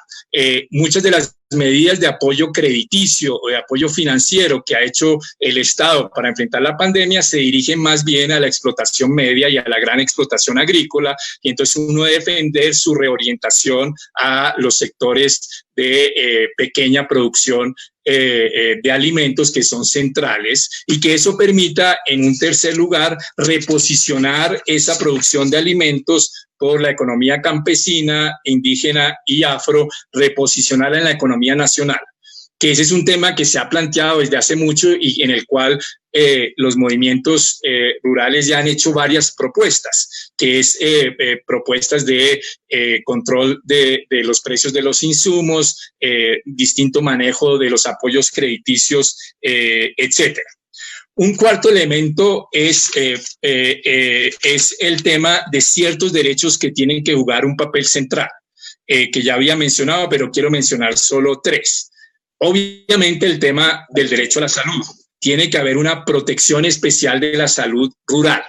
Muchas de las medidas de apoyo crediticio o de apoyo financiero que ha hecho el Estado para enfrentar la pandemia se dirigen más bien a la explotación media y a la gran explotación agrícola, y entonces uno debe defender su reorientación a los sectores de pequeña producción de alimentos que son centrales, y que eso permita, en un tercer lugar, reposicionar esa producción de alimentos por la economía campesina, indígena y afro, reposicionarla en la economía nacional, que ese es un tema que se ha planteado desde hace mucho y en el cual los movimientos rurales ya han hecho varias propuestas, que es propuestas de control de los precios de los insumos, distinto manejo de los apoyos crediticios, etcétera. Un cuarto elemento es el tema de ciertos derechos que tienen que jugar un papel central, que ya había mencionado, pero quiero mencionar solo tres. Obviamente el tema del derecho a la salud. Tiene que haber una protección especial de la salud rural.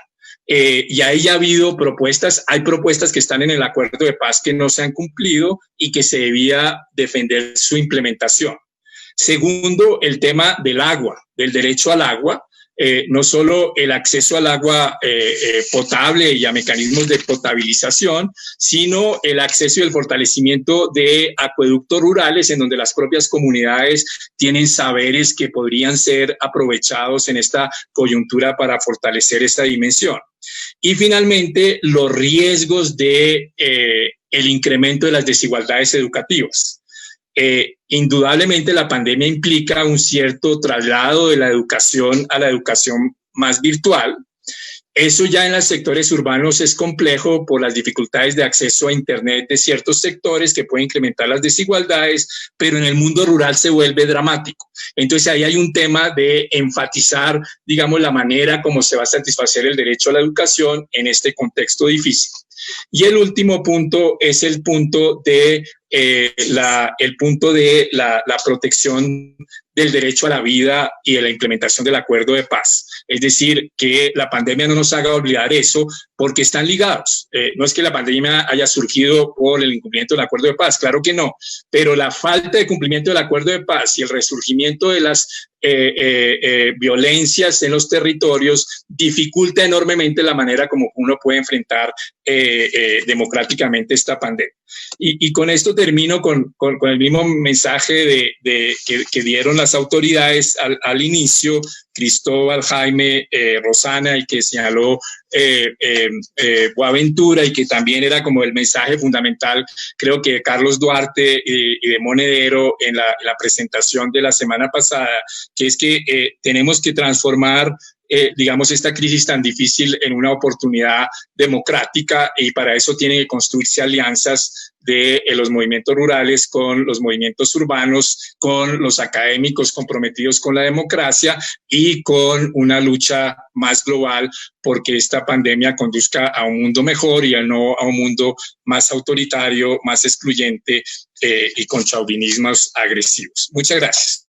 Y ahí ya ha habido propuestas, hay propuestas que están en el acuerdo de paz que no se han cumplido y que se debía defender su implementación. Segundo, el tema del agua, del derecho al agua. No solo el acceso al agua potable y a mecanismos de potabilización, sino el acceso y el fortalecimiento de acueductos rurales en donde las propias comunidades tienen saberes que podrían ser aprovechados en esta coyuntura para fortalecer esta dimensión. Y finalmente, los riesgos de el incremento de las desigualdades educativas. Indudablemente la pandemia implica un cierto traslado de la educación a la educación más virtual. Eso ya en los sectores urbanos es complejo por las dificultades de acceso a Internet de ciertos sectores que pueden incrementar las desigualdades, pero en el mundo rural se vuelve dramático. Entonces ahí hay un tema de enfatizar, digamos, la manera como se va a satisfacer el derecho a la educación en este contexto difícil. Y el último punto es el punto de la protección del derecho a la vida y de la implementación del acuerdo de paz. Es decir, que la pandemia no nos haga olvidar eso, porque están ligados. No es que la pandemia haya surgido por el incumplimiento del acuerdo de paz, claro que no, pero la falta de cumplimiento del acuerdo de paz y el resurgimiento de las violencias en los territorios dificulta enormemente la manera como uno puede enfrentar democráticamente esta pandemia. Y con esto termino con el mismo mensaje que dieron las autoridades al inicio, Cristóbal, Jaime, Rosana, y que señaló Boaventura, y que también era como el mensaje fundamental, creo que de Carlos Duarte y de Monedero en la presentación de la semana pasada, que es que tenemos que transformar digamos, esta crisis tan difícil en una oportunidad democrática, y para eso tienen que construirse alianzas de los movimientos rurales con los movimientos urbanos, con los académicos comprometidos con la democracia y con una lucha más global porque esta pandemia conduzca a un mundo mejor y no a un mundo más autoritario, más excluyente y con chauvinismos agresivos. Muchas gracias.